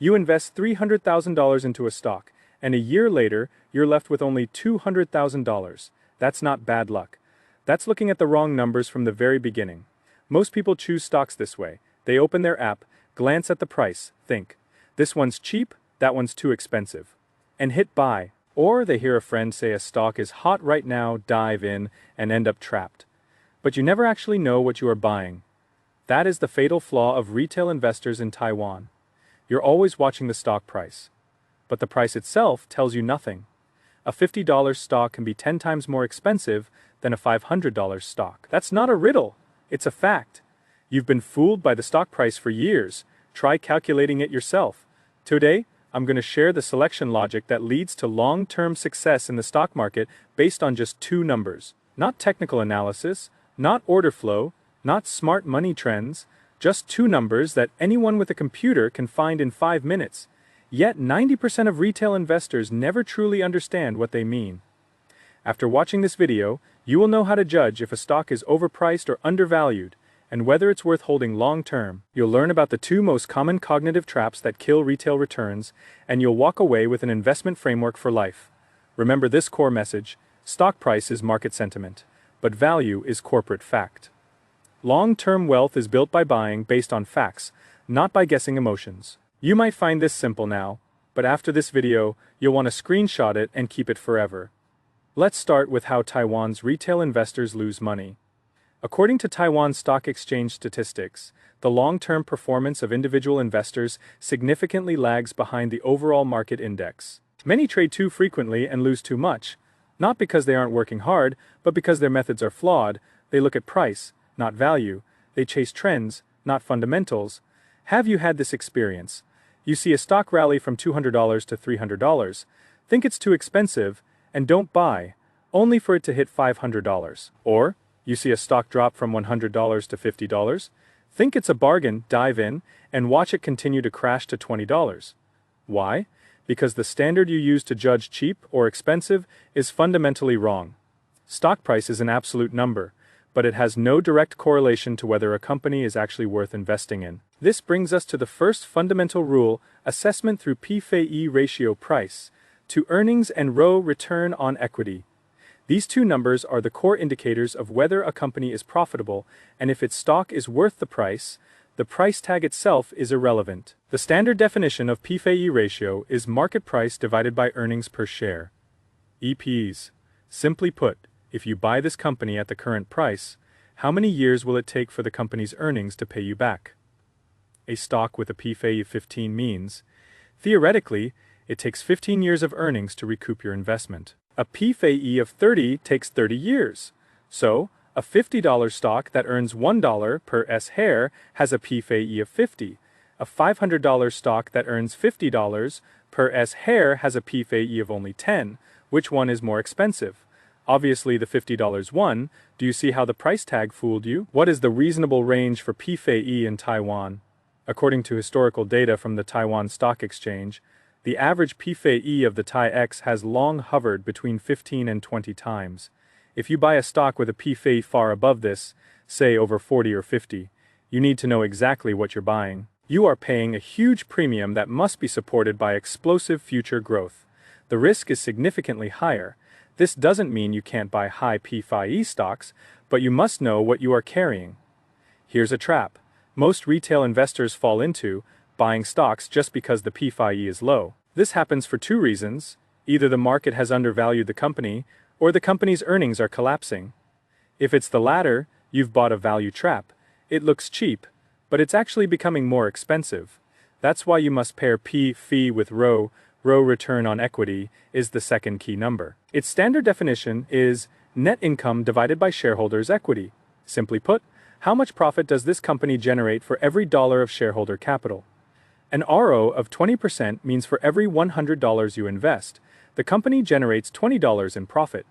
You invest $300,000 into a stock, and a year later, you're left with only $200,000. That's not bad luck. That's looking at the wrong numbers from the very beginning. Most people choose stocks this way. They open their app, glance at the price, think, this one's cheap, that one's too expensive, and hit buy. Or they hear a friend say a stock is hot right now, dive in, and end up trapped. But you never actually know what you are buying. That is the fatal flaw of retail investors in Taiwan. You're always watching the stock price. But the price itself tells you nothing. A $50 stock can be 10 times more expensive than a $500 stock. That's not a riddle, it's a fact. You've been fooled by the stock price for years. Try calculating it yourself. Today, I'm going to share the selection logic that leads to long-term success in the stock market based on just two numbers. Not technical analysis, not order flow, not smart money trends, just two numbers that anyone with a computer can find in 5 minutes. Yet 90% of retail investors never truly understand what they mean. After watching this video, you will know how to judge if a stock is overpriced or undervalued, and whether it's worth holding long-term. You'll learn about the two most common cognitive traps that kill retail returns, and you'll walk away with an investment framework for life. Remember this core message: stock price is market sentiment, but value is corporate fact. Long-term wealth is built by buying based on facts, not by guessing emotions. You might find this simple now, but after this video, you'll want to screenshot it and keep it forever. Let's start with how Taiwan's retail investors lose money. According to Taiwan Stock Exchange statistics, the long-term performance of individual investors significantly lags behind the overall market index. Many trade too frequently and lose too much, not because they aren't working hard, but because their methods are flawed. They look at price, not value. They chase trends, not fundamentals. Have you had this experience? You see a stock rally from $200 to $300, think it's too expensive, and don't buy, only for it to hit $500. Or, you see a stock drop from $100 to $50, think it's a bargain, dive in, and watch it continue to crash to $20. Why? Because the standard you use to judge cheap or expensive is fundamentally wrong. Stock price is an absolute number, but it has no direct correlation to whether a company is actually worth investing in. This brings us to the first fundamental rule: assessment through P/E ratio, price to earnings, and ROE, return on equity. These two numbers are the core indicators of whether a company is profitable, and if its stock is worth the price tag itself is irrelevant. The standard definition of P/E ratio is market price divided by earnings per share. EPS. Simply put, if you buy this company at the current price, how many years will it take for the company's earnings to pay you back? A stock with a P/E of 15 means, theoretically, it takes 15 years of earnings to recoup your investment. A P/E of 30 takes 30 years. So, a $50 stock that earns $1 per share has a P/E of 50. A $500 stock that earns $50 per share has a P/E of only 10. Which one is more expensive? Obviously the $50 one. Do you see how the price tag fooled you? What is the reasonable range for P/E in Taiwan? According to historical data from the Taiwan Stock Exchange, the average P/E of the TAIEX has long hovered between 15 and 20 times. If you buy a stock with a P/E far above this, say over 40 or 50, you need to know exactly what you're buying. You are paying a huge premium that must be supported by explosive future growth. The risk is significantly higher. This doesn't mean you can't buy high P/E stocks, but you must know what you are carrying. Here's a trap most retail investors fall into: buying stocks just because the P/E is low. This happens for two reasons: either the market has undervalued the company, or the company's earnings are collapsing. If it's the latter, you've bought a value trap. It looks cheap, but it's actually becoming more expensive. That's why you must pair P/E with ROE. ROE, return on equity, is the second key number. Its standard definition is net income divided by shareholders' equity. Simply put, how much profit does this company generate for every dollar of shareholder capital? An ROE of 20% means for every $100 you invest, the company generates $20 in profit.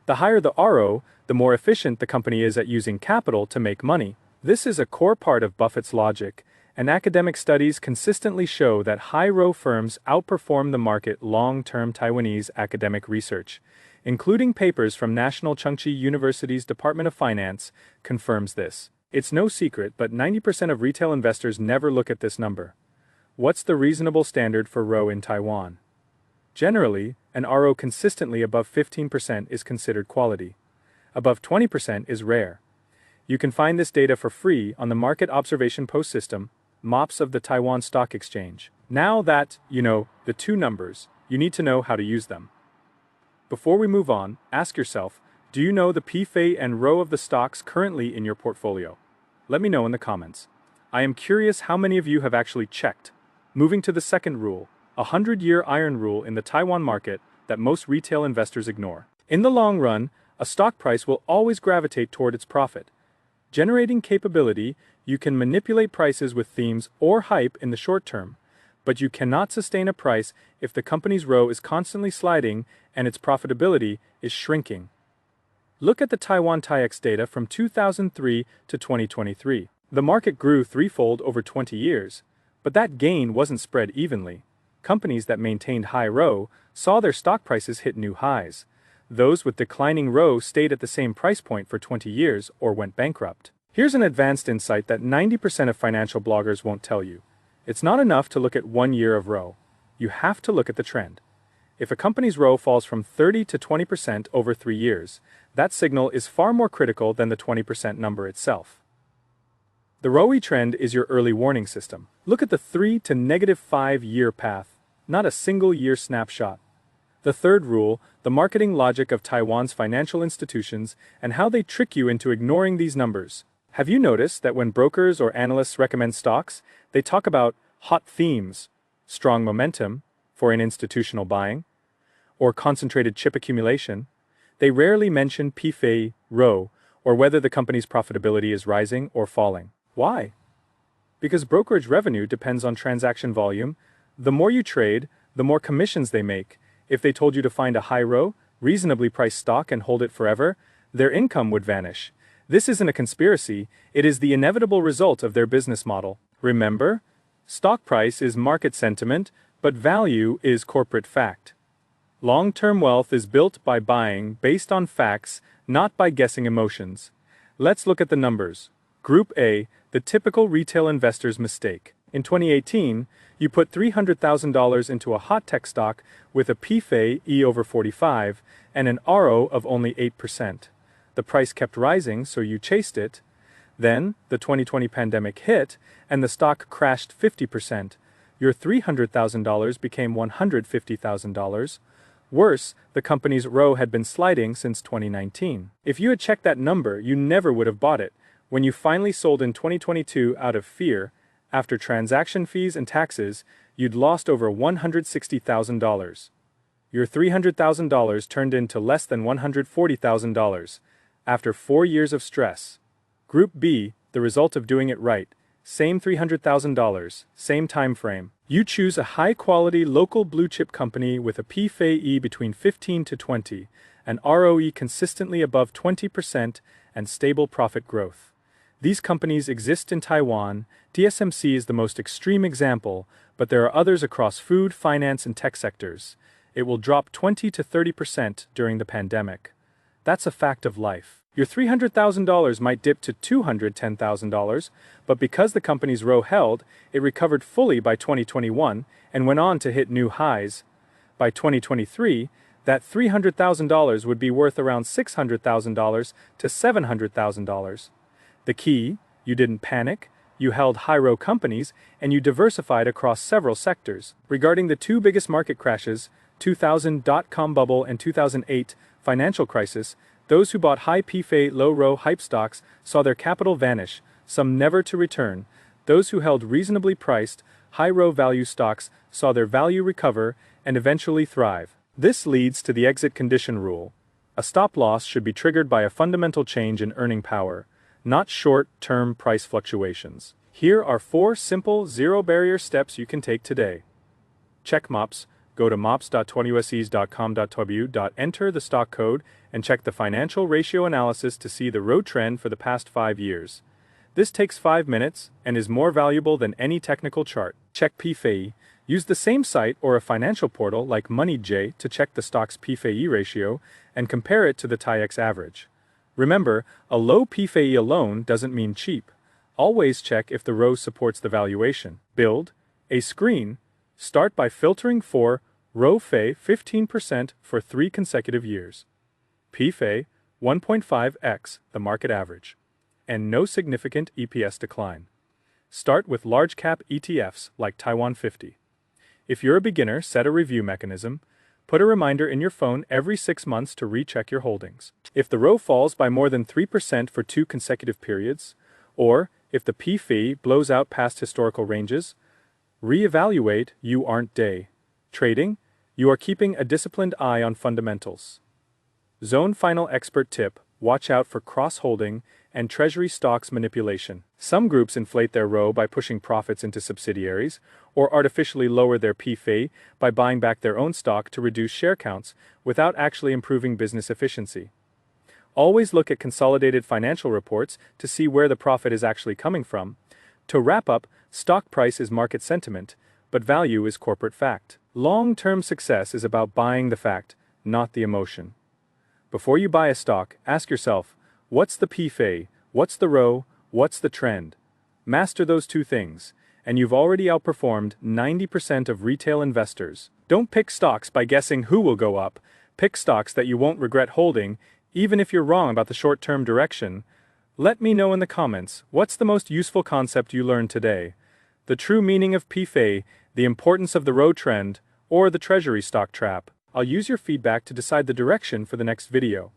The higher the ROE, the more efficient the company is at using capital to make money. This is a core part of Buffett's logic, and academic studies consistently show that high ROE firms outperform the market. Long-term Taiwanese academic research, including papers from National Chengchi University's Department of Finance, confirms this. It's no secret, but 90% of retail investors never look at this number. What's the reasonable standard for ROE in Taiwan? Generally, an RO consistently above 15% is considered quality. Above 20% is rare. You can find this data for free on the Market Observation Post System, MOPS of the Taiwan Stock Exchange. Now that you know the two numbers, you need to know how to use them. Before we move on, ask yourself, do you know the PFA and ROE of the stocks currently in your portfolio? Let me know in the comments. I am curious how many of you have actually checked. Moving to the second rule, a 100-year iron rule in the Taiwan market that most retail investors ignore. In the long run, a stock price will always gravitate toward its profit. Generating capability, you can manipulate prices with themes or hype in the short term, but you cannot sustain a price if the company's ROE is constantly sliding and its profitability is shrinking. Look at the Taiwan TAIEX data from 2003 to 2023. The market grew threefold over 20 years, but that gain wasn't spread evenly. Companies that maintained high ROE saw their stock prices hit new highs. Those with declining ROE stayed at the same price point for 20 years or went bankrupt. Here's an advanced insight that 90% of financial bloggers won't tell you. It's not enough to look at 1 year of ROE. You have to look at the trend. If a company's ROE falls from 30 to 20% over 3 years, that signal is far more critical than the 20% number itself. The ROE trend is your early warning system. Look at the 3 to -5 year path, not a single year snapshot. The third rule, the marketing logic of Taiwan's financial institutions and how they trick you into ignoring these numbers. Have you noticed that when brokers or analysts recommend stocks, they talk about hot themes, strong momentum, for an institutional buying, or concentrated chip accumulation? They rarely mention PFA, ROE, or whether the company's profitability is rising or falling. Why? Because brokerage revenue depends on transaction volume. The more you trade, the more commissions they make. If they told you to find a high ROE, reasonably priced stock and hold it forever, their income would vanish. This isn't a conspiracy, it is the inevitable result of their business model. Remember, stock price is market sentiment, but value is corporate fact. Long-term wealth is built by buying based on facts, not by guessing emotions. Let's look at the numbers. Group A, the typical retail investor's mistake. In 2018, you put $300,000 into a hot tech stock with a PFA E over 45 and an RO of only 8%. The price kept rising, so you chased it. Then, the 2020 pandemic hit, and the stock crashed 50%. Your $300,000 became $150,000. Worse, the company's ROE had been sliding since 2019. If you had checked that number, you never would have bought it. When you finally sold in 2022 out of fear, after transaction fees and taxes, you'd lost over $160,000. Your $300,000 turned into less than $140,000 after 4 years of stress. Group B, the result of doing it right. Same $300,000, same time frame. You choose a high-quality local blue-chip company with a PFA between 15 to 20, an ROE consistently above 20%, and stable profit growth. These companies exist in Taiwan. TSMC is the most extreme example, but there are others across food, finance, and tech sectors. It will drop 20 to 30% during the pandemic. That's a fact of life. Your $300,000 might dip to $210,000, but because the company's ROE held, it recovered fully by 2021 and went on to hit new highs. By 2023, that $300,000 would be worth around $600,000 to $700,000. The key, you didn't panic, you held high ROE companies, and you diversified across several sectors. Regarding the two biggest market crashes, 2000 dot-com bubble and 2008 financial crisis, those who bought high PFA, low ROE hype stocks saw their capital vanish, some never to return. Those who held reasonably priced, high ROE value stocks saw their value recover and eventually thrive. This leads to the exit condition rule. A stop loss should be triggered by a fundamental change in earning power, not short-term price fluctuations. Here are 4 simple, zero-barrier steps you can take today. Check MOPS. Go to mops.20ses.com.tw, enter the stock code, and check the financial ratio analysis to see the ROE trend for the past 5 years. This takes 5 minutes and is more valuable than any technical chart. Check PFA. Use the same site or a financial portal like MoneyJ to check the stock's PFA ratio and compare it to the TAIEX average. Remember, a low PFA alone doesn't mean cheap. Always check if the ROE supports the valuation. Build, A screen. Start by filtering for ROFE 15% for 3 consecutive years. PFE 1.5x the market average. And no significant EPS decline. Start with large-cap ETFs like Taiwan 50. If you're a beginner, set a review mechanism. Put a reminder in your phone every 6 months to recheck your holdings. If the ROE falls by more than 3% for 2 consecutive periods, or if the PFE blows out past historical ranges, reevaluate. You aren't day trading, you are keeping a disciplined eye on fundamentals. Zone final expert tip: watch out for cross-holding and treasury stocks manipulation. Some groups inflate their ROE by pushing profits into subsidiaries, or artificially lower their PFE by buying back their own stock to reduce share counts without actually improving business efficiency. Always look at consolidated financial reports to see where the profit is actually coming from. To wrap up, stock price is market sentiment, but value is corporate fact. Long-term success is about buying the fact, not the emotion. Before you buy a stock, ask yourself, what's the PFE, what's the ROE, what's the trend? Master those 2 things, and you've already outperformed 90% of retail investors. Don't pick stocks by guessing who will go up. Pick stocks that you won't regret holding, even if you're wrong about the short-term direction. Let me know in the comments, what's the most useful concept you learned today? The true meaning of PFE, the importance of the ROE trend, or the treasury stock trap? I'll use your feedback to decide the direction for the next video.